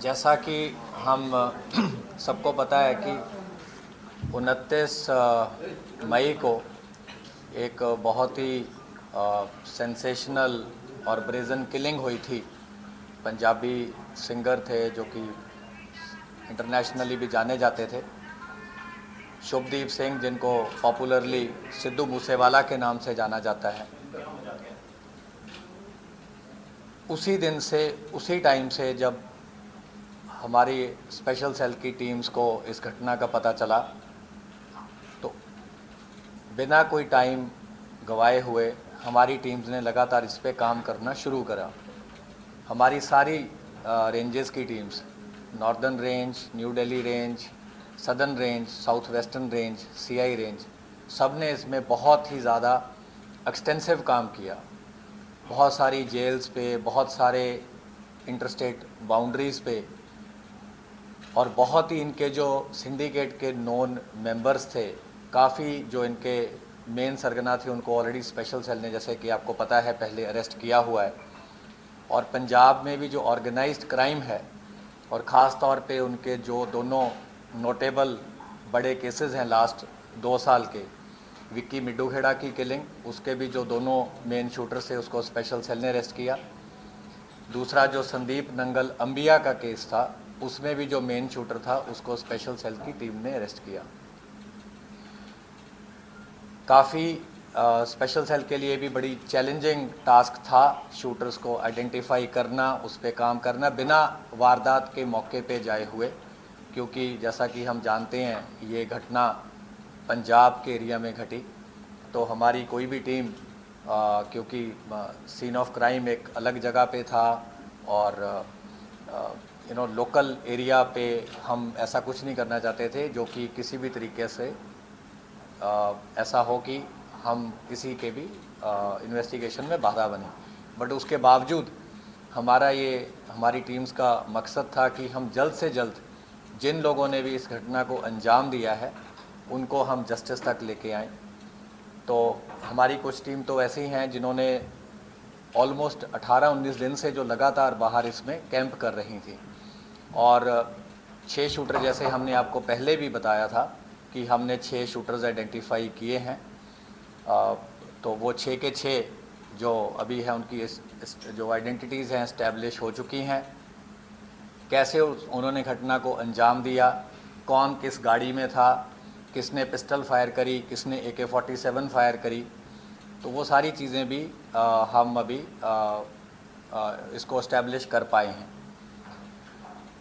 जैसा कि हम सबको पता है कि 29 मई को एक बहुत ही सेंसेशनल और ब्रेजन किलिंग हुई थी। पंजाबी सिंगर थे जो कि इंटरनेशनली भी जाने जाते थे, शुभदीप सिंह, जिनको पॉपुलरली सिद्धू मूसेवाला के नाम से जाना जाता है। उसी दिन से, उसी टाइम से जब हमारी स्पेशल सेल की टीम्स को इस घटना का पता चला, तो बिना कोई टाइम गवाए हुए हमारी टीम्स ने लगातार इस पे काम करना शुरू करा। हमारी सारी रेंजेस की teams, northern range, new Delhi range, southern range, south western range, CI range, सब ने इसमें बहुत ही ज़्यादा एक्सटेंसिव काम किया। बहुत सारी जेल्स पे, बहुत सारे इंटरस्टेट बाउंड्रीज़ पे, और बहुत ही इनके जो सिंडिकेट के नॉन मेंबर्स थे, काफ़ी जो इनके मेन सरगना थे, उनको ऑलरेडी स्पेशल सेल ने, जैसे कि आपको पता है, पहले अरेस्ट किया हुआ है। और पंजाब में भी जो ऑर्गेनाइज्ड क्राइम है, और ख़ास तौर पे उनके जो दोनों नोटेबल बड़े केसेस हैं लास्ट 2 साल के, विक्की मिड्डूखेड़ा की किलिंग, उसके भी जो दोनों मेन शूटर्स थे उसको स्पेशल सेल ने अरेस्ट किया। दूसरा जो संदीप नंगल अंबिया का केस था, उसमें भी जो मेन शूटर था उसको स्पेशल सेल की टीम ने अरेस्ट किया। काफ़ी स्पेशल सेल के लिए भी बड़ी चैलेंजिंग टास्क था शूटर्स को आइडेंटिफाई करना, उस पर काम करना बिना वारदात के मौके पे जाए हुए, क्योंकि जैसा कि हम जानते हैं ये घटना पंजाब के एरिया में घटी। तो हमारी कोई भी टीम, क्योंकि सीन ऑफ क्राइम एक अलग जगह पे था और लोकल एरिया पे हम ऐसा कुछ नहीं करना चाहते थे जो कि किसी भी तरीके से ऐसा हो कि हम किसी के भी इन्वेस्टिगेशन में बाधा बने। बट उसके बावजूद हमारी टीम्स का मकसद था कि हम जल्द से जल्द जिन लोगों ने भी इस घटना को अंजाम दिया है उनको हम जस्टिस तक लेके आएँ। तो हमारी कुछ टीम तो ऐसी हैं जिन्होंने ऑलमोस्ट 18-19 दिन से जो लगातार बाहर इसमें कैंप कर रही थी, और 6 शूटर, जैसे हमने आपको पहले भी बताया था कि हमने 6 शूटर्स आइडेंटिफाई किए हैं। तो वो 6 के 6 जो अभी है उनकी जो आइडेंटिटीज़ हैं इस्टेब्लिश हो चुकी हैं। कैसे उन्होंने घटना को अंजाम दिया, कौन किस गाड़ी में था, किसने पिस्टल फायर करी, किसने AK-47 फायर करी, तो वो सारी चीज़ें भी हम अभी इसको इस्टेब्लिश कर पाए हैं।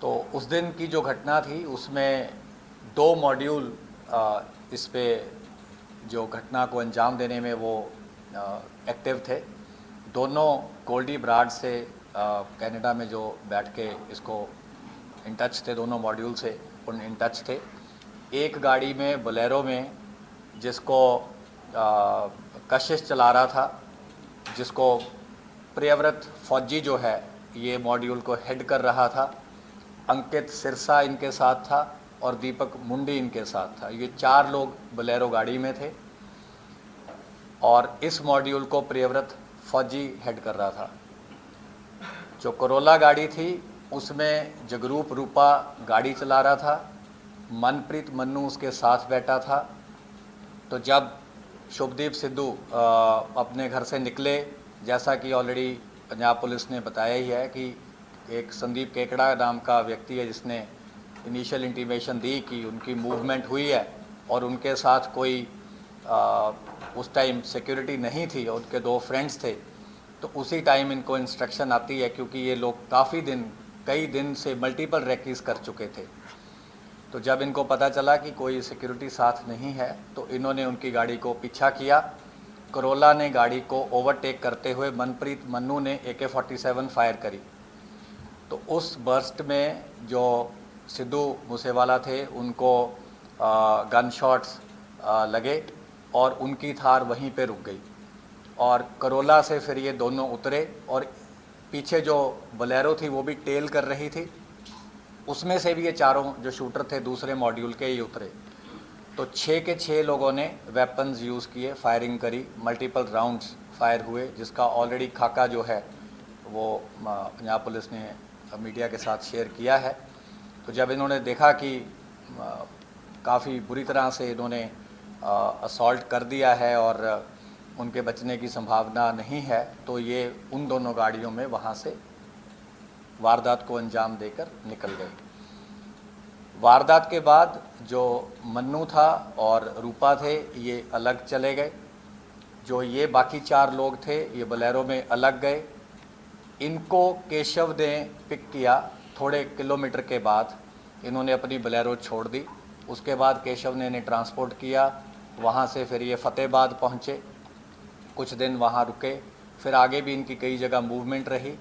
तो उस दिन की जो घटना थी उसमें 2 मॉड्यूल इस पे जो घटना को अंजाम देने में वो एक्टिव थे। दोनों गोल्डी ब्राड से कनाडा में जो बैठ के इसको इन टच थे, दोनों मॉड्यूल से उन इन टच थे। एक गाड़ी में बोलेरो में जिसको कशिश चला रहा था, जिसको प्रियव्रत फौजी जो है ये मॉड्यूल को हेड कर रहा था, अंकित सिरसा इनके साथ था और दीपक मुंडी इनके साथ था। ये 4 लोग बोलेरो गाड़ी में थे और इस मॉड्यूल को प्रियव्रत फौजी हेड कर रहा था। जो कोरोला गाड़ी थी उसमें जगरूप रूपा गाड़ी चला रहा था, मनप्रीत मन्नू उसके साथ बैठा था। तो जब शुभदीप सिद्धू अपने घर से निकले, जैसा कि ऑलरेडी पंजाब पुलिस ने बताया ही है कि एक संदीप केकड़ा नाम का व्यक्ति है जिसने इनिशियल इंटीमेशन दी कि उनकी मूवमेंट हुई है और उनके साथ कोई उस टाइम सिक्योरिटी नहीं थी और उनके 2 फ्रेंड्स थे। तो उसी टाइम इनको इंस्ट्रक्शन आती है, क्योंकि ये लोग कई दिन से मल्टीपल रेकीज कर चुके थे। तो जब इनको पता चला कि कोई सिक्योरिटी साथ नहीं है तो इन्होंने उनकी गाड़ी को पीछा किया। कोरोला ने गाड़ी को ओवरटेक करते हुए मनप्रीत मन्नू ने AK-47 फायर करी। तो उस बर्स्ट में जो सिद्धू मूसेवाला थे उनको गन शॉट्स लगे और उनकी थार वहीं पे रुक गई। और कोरोला से फिर ये दोनों उतरे और पीछे जो बोलेरो थी वो भी टेल कर रही थी, उसमें से भी ये चारों जो शूटर थे दूसरे मॉड्यूल के ही उतरे। तो 6 के 6 लोगों ने वेपन्स यूज़ किए, फायरिंग करी, मल्टीपल राउंड्स फायर हुए, जिसका ऑलरेडी खाका जो है वो पंजाब पुलिस ने मीडिया के साथ शेयर किया है। तो जब इन्होंने देखा कि काफ़ी बुरी तरह से इन्होंने असॉल्ट कर दिया है और उनके बचने की संभावना नहीं है, तो ये उन दोनों गाड़ियों में वहाँ से वारदात को अंजाम देकर निकल गए। वारदात के बाद जो मन्नू था और रूपा थे ये अलग चले गए। जो ये बाकी 4 लोग थे ये बोलेरो में अलग गए। इनको केशव ने पिक किया। थोड़े किलोमीटर के बाद इन्होंने अपनी बोलेरो छोड़ दी। उसके बाद केशव ने इन्हें ट्रांसपोर्ट किया। वहाँ से फिर ये फतेहाबाद पहुँचे, कुछ दिन वहाँ रुके, फिर आगे भी इनकी कई जगह मूवमेंट रही।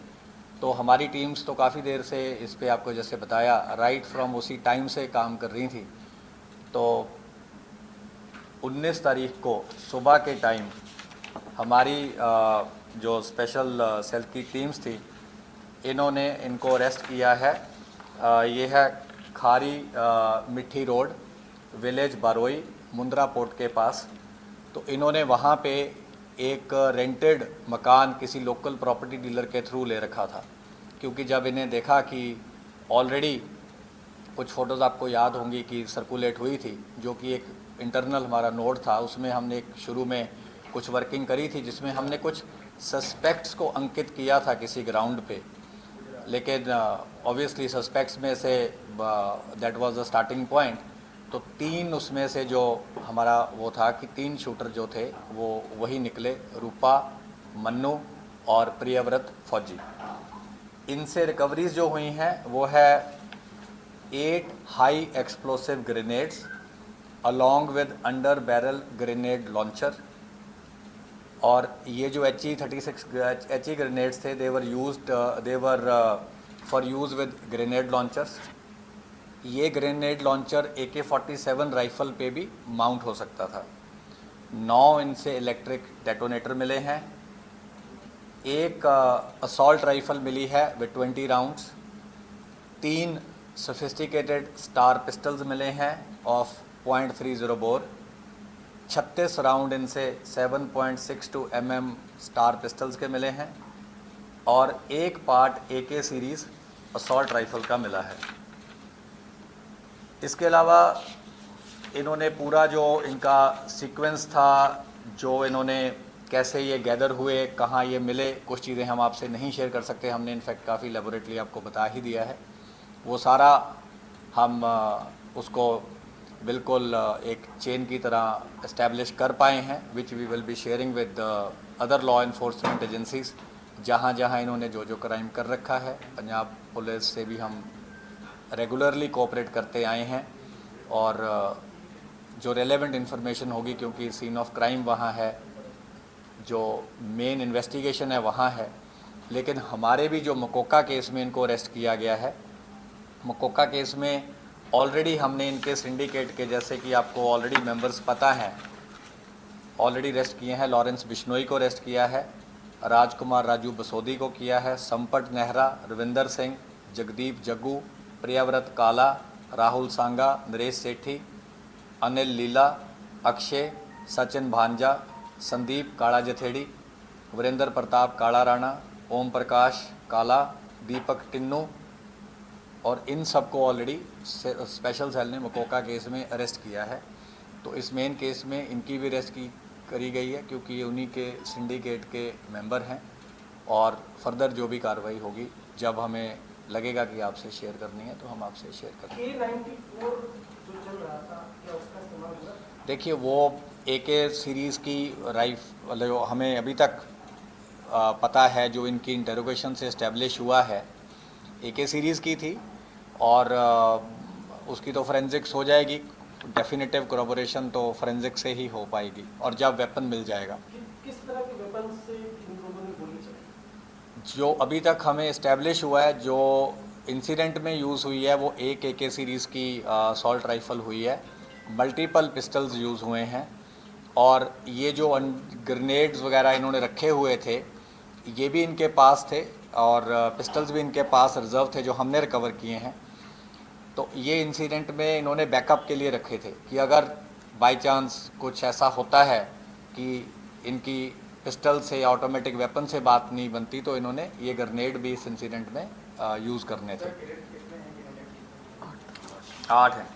तो हमारी टीम्स तो काफ़ी देर से इस पे आपको जैसे बताया राइट फ्रॉम उसी टाइम से काम कर रही थी। तो 19 तारीख को सुबह के टाइम हमारी जो स्पेशल सेल की टीम्स थी इन्होंने इनको अरेस्ट किया है। ये है खारी मिट्टी रोड, विलेज बारोई, मुंद्रा पोर्ट के पास। तो इन्होंने वहाँ पे एक रेंटेड मकान किसी लोकल प्रॉपर्टी डीलर के थ्रू ले रखा था, क्योंकि जब इन्हें देखा कि ऑलरेडी कुछ फ़ोटोज़ आपको याद होंगी कि सर्कुलेट हुई थी, जो कि एक इंटरनल हमारा नोट था, उसमें हमने एक शुरू में कुछ वर्किंग करी थी जिसमें हमने कुछ सस्पेक्ट्स को अंकित किया था किसी ग्राउंड पे। लेकिन ऑब्वियसली सस्पेक्ट्स में say that was the starting point. तो 3 उसमें से जो हमारा वो था कि 3 शूटर जो थे वो वही निकले, रूपा, मन्नू और प्रियव्रत फौजी। इनसे रिकवरीज जो हुई हैं वो है 8 high explosive grenades along with under barrel grenade launcher. और ये जो HE-36 ग्रेनेड्स थे they were for use with grenade launchers. ये ग्रेनेड लॉन्चर AK-47 राइफ़ल पे भी माउंट हो सकता था। 9 इनसे इलेक्ट्रिक डेटोनेटर मिले हैं। एक असॉल्ट राइफ़ल मिली है with 20 rounds. 3 sophisticated star pistols मिले हैं ऑफ .30 बोर। 36 राउंड इनसे 7.62 mm स्टार पिस्टल्स के मिले हैं और एक part AK series assault rifle का मिला है। इसके अलावा इन्होंने पूरा जो इनका सीक्वेंस था, जो इन्होंने कैसे ये गैदर हुए, कहाँ ये मिले, कुछ चीज़ें हम आपसे नहीं शेयर कर सकते। हमने इनफैक्ट काफ़ी लेबोरेटरी आपको बता ही दिया है। वो सारा हम उसको बिल्कुल एक चेन की तरह इस्टेब्लिश कर पाए हैं, which we will be sharing with other law enforcement agencies. जहाँ जहाँ इन्होंने जो जो क्राइम कर रखा है, पंजाब पुलिस से भी हम रेगुलरली कोऑपरेट करते आए हैं और जो रेलेवेंट इन्फॉर्मेशन होगी, क्योंकि सीन ऑफ क्राइम वहाँ है, जो मेन इन्वेस्टिगेशन है वहाँ है। लेकिन हमारे भी जो मकोका केस में इनको अरेस्ट किया गया है, मकोका केस में ऑलरेडी हमने इनके सिंडिकेट के, जैसे कि आपको ऑलरेडी मेंबर्स पता हैं, ऑलरेडी अरेस्ट किए हैं। लॉरेंस बिश्नोई को अरेस्ट किया है, राजकुमार राजू बसोदी को किया है, संपट नेहरा, रविंदर सिंह, जगदीप जग्गू, प्रियव्रत काला, राहुल सांगा, नरेश सेठी, अनिल लीला, अक्षय, सचिन भांजा, संदीप काला जथेड़ी, वीरेंद्र प्रताप काला राणा, ओम प्रकाश काला, दीपक टिन्नू। और इन सबको ऑलरेडी स्पेशल सेल ने मकोका केस में अरेस्ट किया है। तो इस मेन केस में इनकी भी अरेस्ट करी गई है, क्योंकि ये उन्हीं के सिंडिकेट के मेंबर हैं। और फर्दर जो भी कार्रवाई होगी, जब हमें लगेगा कि आपसे शेयर करनी है तो हम आपसे शेयर करेंगे। AK-94 जो चल रहा था, क्या उसका इस्तेमाल हुआ? देखिए, वो AK सीरीज़ की राइफल जो हमें अभी तक पता है, जो इनकी इंटेरोगेशन से इस्टेब्लिश हुआ है, AK सीरीज़ की थी। और उसकी तो फोरेंसिक्स हो जाएगी, डेफिनेटिव कोरोबोरेशन तो फोरेंसिक से ही हो पाएगी, और जब वेपन मिल जाएगा। किस तरह के वेपन से इन लोगों ने गोली चलाई? जो अभी तक हमें इस्टेब्लिश हुआ है, जो इंसिडेंट में यूज़ हुई है, वो एक AK सीरीज़ की असॉल्ट राइफ़ल हुई है। मल्टीपल पिस्टल्स यूज़ हुए हैं, और ये जो ग्रेनेड्स वगैरह इन्होंने रखे हुए थे, ये भी इनके पास थे, और पिस्टल्स भी इनके पास रिज़र्व थे जो हमने रिकवर किए हैं। तो ये इंसिडेंट में इन्होंने बैकअप के लिए रखे थे कि अगर बाय चांस कुछ ऐसा होता है कि इनकी पिस्टल से या ऑटोमेटिक वेपन से बात नहीं बनती, तो इन्होंने ये ग्रेनेड भी इस इंसिडेंट में यूज़ करने थे। सर कैरेट कितने हैं जिन्होंने की? 8 हैं।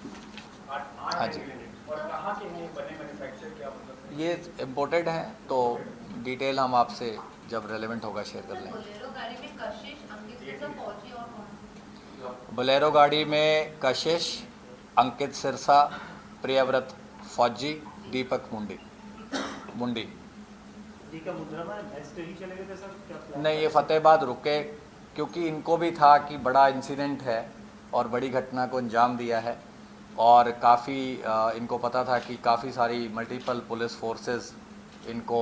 आठ हाँ हैं जी। कैरेट। और कहाँ के हैं बने मैन्युफैक्चर क्या मतलब? ये इम्पोर्टेड हैं, तो डिटेल हम आपसे जब रेलेवेंट होगा शेयर कर सर लेंगे। बोलेरो गाड़ी में कशिश, अंकित सिरसा, फौजी और कौन? बोलेरो गाड़ी में कशिश, अंकित सिरसा, प्रियव्रत फौजी, दीपक मुंडी। जी का मुद्रा में नेक्स्ट ही चले गए थे सर क्या प्लान? नहीं, ये फतेहाबाद रुके क्योंकि इनको भी था कि बड़ा इंसिडेंट है और बड़ी घटना को अंजाम दिया है, और काफ़ी इनको पता था कि काफ़ी सारी मल्टीपल पुलिस फोर्सेस इनको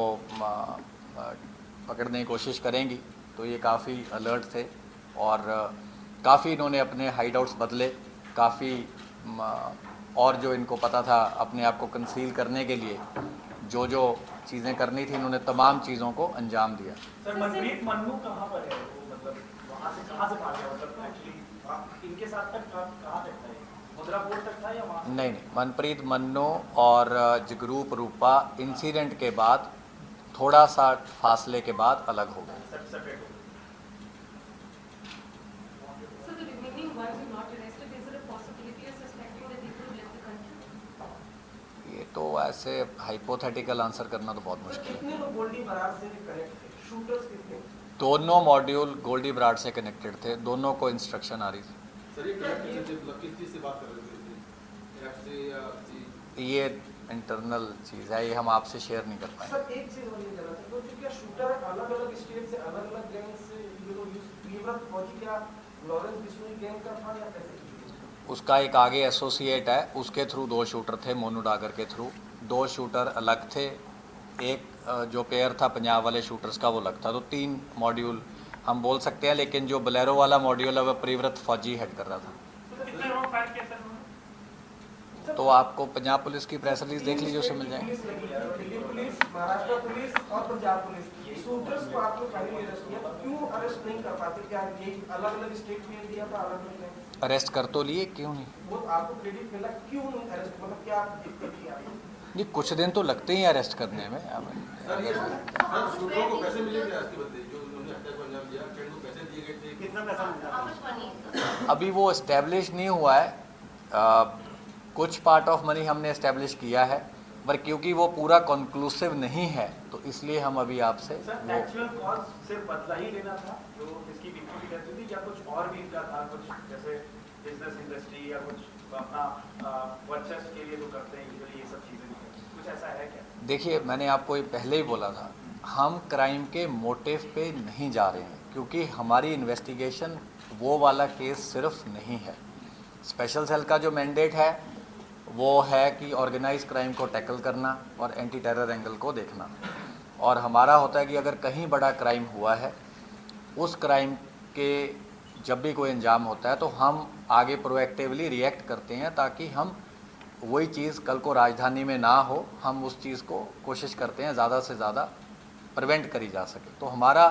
पकड़ने की कोशिश करेंगी, तो ये काफ़ी अलर्ट थे और काफ़ी इन्होंने अपने हाइड आउट्स बदले, काफ़ी और जो इनको पता था अपने आप को कंसील करने के लिए जो जो चीज़ें करनी थी, इन्होंने तमाम चीज़ों को अंजाम दिया। सर मनप्रीत मन्नू कहाँ पर है वो, मतलब वहाँ से कहाँ से भाग गया, मतलब एक्चुअली इनके साथ तक कहाँ तक था, मुद्रा पोर्ट तक था या वहाँ? नहीं, मनप्रीत मन्नू और जगरूप रूपा इंसिडेंट के बाद थोड़ा सा फासले के बाद अलग हो गए। सेपरेट हो गए। So the remaining ones who not arrested, is there a possibility of suspecting that they could left the country? ये तो ऐसे हाइपोथेटिकल आंसर करना तो बहुत मुश्किल है। कितने लोग गोल्डी बरार से कनेक्ट थे, शूटर्स कितने? दोनों मॉड्यूल गोल्डी ब्राड से कनेक्टेड थे, दोनों को इंस्ट्रक्शन आ रही थी। सर ये कनेक्ट किस चीज़ से बात कर रहे थे, ऐप से या ये इंटरनल चीज़ है, ये हम आपसे शेयर नहीं कर पाएंगे। सर एक चीज और ये जानना चाहता हूँ कि क्या शूटर अलग अलग स्टेट से अलग अलग गैंग से प्रियव्रत फौजी क्या लॉरेंस बिश्नोई गैंग का था या कैसे? उसका एक आगे एसोसिएट है, उसके थ्रू 2 शूटर थे, मोनू डागर के थ्रू 2 शूटर अलग थे, एक जो पेयर था पंजाब वाले शूटर्स का वो अलग था, तो 3 मॉड्यूल हम बोल सकते हैं, लेकिन जो बोलेरो वाला मॉड्यूल है वह प्रियव्रत फौजी हेड कर रहा था। कितने राउंड फायर किया सर उन्होंने? तो आपको पंजाब पुलिस की प्रेस रिलीज देख लीजिए, उससे मिल जाएंगे। दिल्ली पुलिस, महाराष्ट्र पुलिस और पंजाब पुलिस, शूटर्स को आपने फाइनली अरेस्ट किया, क्यों अरेस्ट नहीं कर पाते? क्या ये अलग अलग स्टेट में दिया था, अलग अलग अरेस्ट कर तो लिए, क्यों नहीं? वो आपको क्रेडिट मिला, क्यों नहीं अरेस्ट, मतलब क्या दिक्कत थी आपको? जी कुछ दिन तो लगते ही अरेस्ट करने में। सर ये सर शूटरों को पैसे मिले थे आज के बदले, जो उन्होंने हत्या को अंजाम दिया, ट्रेंड को पैसे दिए गए थे, कितना पैसा मिला? How much money? अभी वो इस्टेब्लिश नहीं हुआ है, कुछ पार्ट ऑफ मनी हमने इस्टेब्लिश किया है, पर क्योंकि वो पूरा कंक्लूसिव नहीं है तो इसलिए हम अभी आपसे सर वो एक्चुअल कॉज सिर्फ बदला ही लेना था जो इसकी विक्टिम की डेथ हुई थी, या कुछ और भी इनका था, कुछ जैसे बिजनेस इंडस्ट्री या कुछ अपना वर्चस्व के लिए जो करते हैं यूजुअली ये सब चीजें, कुछ ऐसा है क्या? देखिए, मैंने आपको ये पहले ही बोला था, हम क्राइम के मोटिव पे नहीं जा रहे हैं, क्योंकि हमारी इन्वेस्टिगेशन वो वाला केस सिर्फ नहीं है। स्पेशल सेल का जो मैंडेट है वो है कि ऑर्गेनाइज क्राइम को टैकल करना और एंटी टेरर एंगल को देखना, और हमारा होता है कि अगर कहीं बड़ा क्राइम हुआ है, उस क्राइम के जब भी कोई अंजाम होता है तो हम आगे प्रोएक्टिवली रिएक्ट करते हैं, ताकि हम वही चीज़ कल को राजधानी में ना हो, हम उस चीज़ को कोशिश करते हैं ज़्यादा से ज़्यादा प्रिवेंट करी जा सके। तो हमारा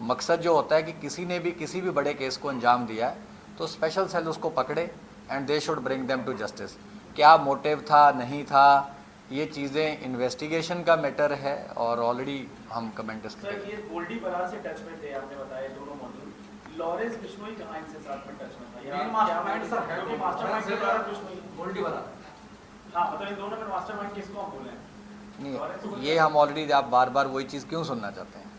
मकसद जो होता है कि किसी ने भी किसी भी बड़े केस को अंजाम दिया है तो स्पेशल सेल उसको पकड़े and they should bring them to justice. क्या मोटिव था, नहीं था, ये चीज़ें इन्वेस्टिगेशन का मैटर है और ऑलरेडी हम कमेंट सर ये गोल्डी बरार से टच में थे, आपने बताया दोनों मॉड्यूल, लॉरेंस बिश्नोई कहाँ इनसे साथ में टच में था? या मास्टरमाइंड सर है, तो मास्टरमाइंड से लॉरेंस बिश्नोई गोल्डी बरार, हाँ मतलब इन दोनों में मास्टरमाइंड किसको हम बोले हैं? नहीं, ये हम ऑलरेडी, आप बार बार वही चीज़ क्यों सुनना चाहते हैं?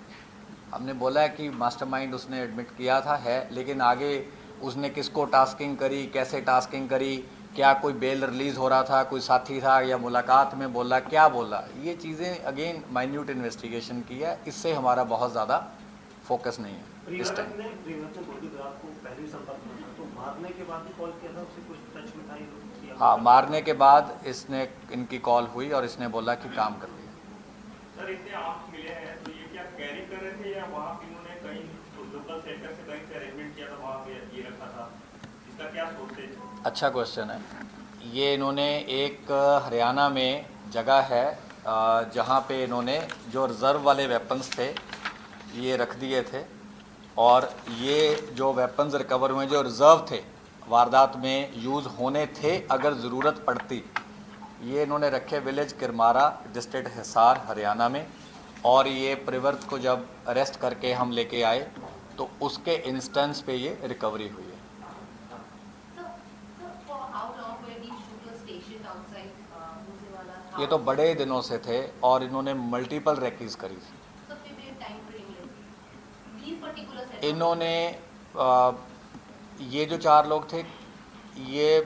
हमने बोला है कि मास्टरमाइंड उसने एडमिट किया था है, लेकिन आगे उसने किसको टास्किंग करी, कैसे टास्किंग करी, क्या कोई बेल रिलीज़ हो रहा था, कोई साथी था या मुलाकात में बोला, क्या बोला, ये चीज़ें अगेन माइन्यूट इन्वेस्टिगेशन की है, इससे हमारा बहुत ज़्यादा फोकस नहीं है इस टाइम। प्रियव्रत ने गोल्डी बरार को पहले संपर्क में था, तो मारने के बाद भी कॉल किया था, उससे कुछ टच में था ये लोग? हाँ, मारने के बाद इसने इनकी कॉल हुई और इसने बोला कि काम कर दिया। सर इतने आप मिले हैं तो ये क्या कैरी कर रहे थे या वहाँ पे इन्होंने कहीं लोकल सेंटर से कहीं से अरेंजमेंट किया था, वहाँ पे ये रखा था, इसका क्या सोचते? अच्छा क्वेश्चन है। ये इन्होंने एक हरियाणा में जगह है जहाँ पे इन्होंने जो रिज़र्व वाले वेपन्स थे ये रख दिए थे, और ये जो वेपन्स रिकवर हुए जो रिज़र्व थे, वारदात में यूज़ होने थे अगर ज़रूरत पड़ती, ये इन्होंने रखे विलेज किरमारा, डिस्ट्रिक्ट हिसार, हरियाणा में। और ये प्रियव्रत को जब अरेस्ट करके हम लेके आए तो उसके इंस्टेंस पे ये रिकवरी हुई है। So for how long were these shooters stationed outside Moosewala house? ये तो बड़े दिनों से थे और इन्होंने मल्टीपल रेकीज करी थी। So फिर भी time frame like these particular set. इन्होंने ये जो 4 लोग थे ये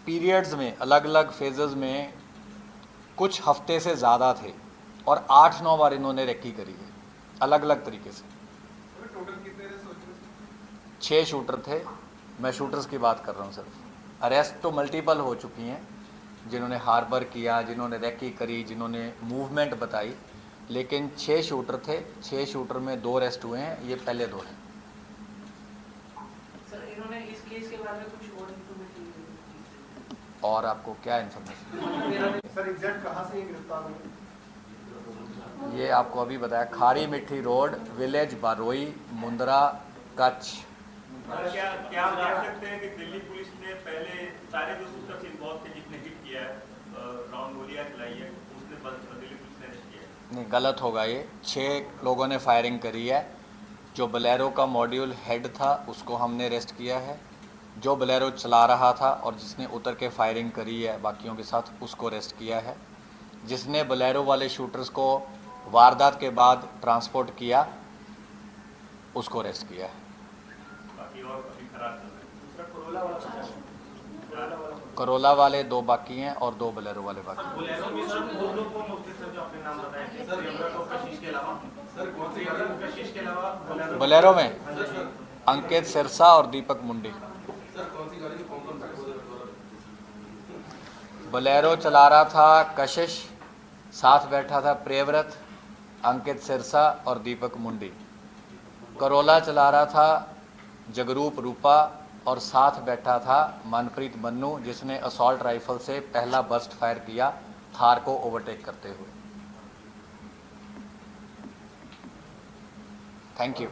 पीरियड्स में अलग अलग फेजेस में कुछ हफ्ते से ज़्यादा थे और 8-9 बार इन्होंने रेकी करी है अलग अलग तरीके से। टोटल कितने रेस हो चुके? 6 शूटर थे, मैं शूटर्स की बात कर रहा हूँ सिर्फ। अरेस्ट तो मल्टीपल हो चुकी हैं, जिन्होंने हार्बर किया, जिन्होंने रेकी करी, जिन्होंने मूवमेंट बताई, लेकिन 6 शूटर थे। 6 शूटर में 2 अरेस्ट हुए हैं, ये पहले 2 हैं। सर इन्होंने इस केस के बारे में कुछ और इन्फॉर्मेशन और आपको क्या इन्फॉर्मेशन? सर एग्जैक्ट कहाँ से ये गिरफ्तार हुए? ये आपको अभी बताया, खारी मिट्टी रोड, विलेज बारोई, मुंद्रा, कच्छ। क्या आप कह सकते हैं कि दिल्ली पुलिस ने पहले सारे जो शूटर्स इन्वॉल्व थे जिसने हिट किया है, राउंड गोलियां चलाई है, उसने दिल्ली पुलिस ने अरेस्ट किया है? नहीं, गलत होगा ये। 6 लोगों ने फायरिंग करी है। जो बोलेरो का मॉड्यूल हेड था उसको हमने अरेस्ट किया है, जो बोलेरो चला रहा था और जिसने उतर के फायरिंग करी है बाकियों के साथ उसको अरेस्ट किया है, जिसने बोलेरो वाले शूटर्स को वारदात के बाद ट्रांसपोर्ट किया उसको अरेस्ट किया है। बाकी और अभी फरार चल रहे हैं। दूसरा कोरोला वाला पता है? करोला वाले 2 बाकी हैं और 2 बोलेरो वाले बाकी हैं। बोलेरो में सर 2 लोग कौन होते हैं सर जो आपने नाम बताया कि सर प्रियव्रत और कशिश के अलावा? सर कौन सी प्रियव्रत गाड़ी? कशिश के अलावा बोलेरो बोलेरो में सर अंकित सिरसा और दीपक मुंडी। सर कौन सी गाड़ी में कौन बैठे हुए थे? बोलेरो चला रहा था कशिश, साथ बैठा था प्रियव्रत, अंकित सिरसा और दीपक मुंडी। करोला चला रहा था जगरूप रूपा और साथ बैठा था मनप्रीत मन्नू, जिसने असॉल्ट राइफल से पहला बर्स्ट फायर किया थार को ओवरटेक करते हुए। Thank you.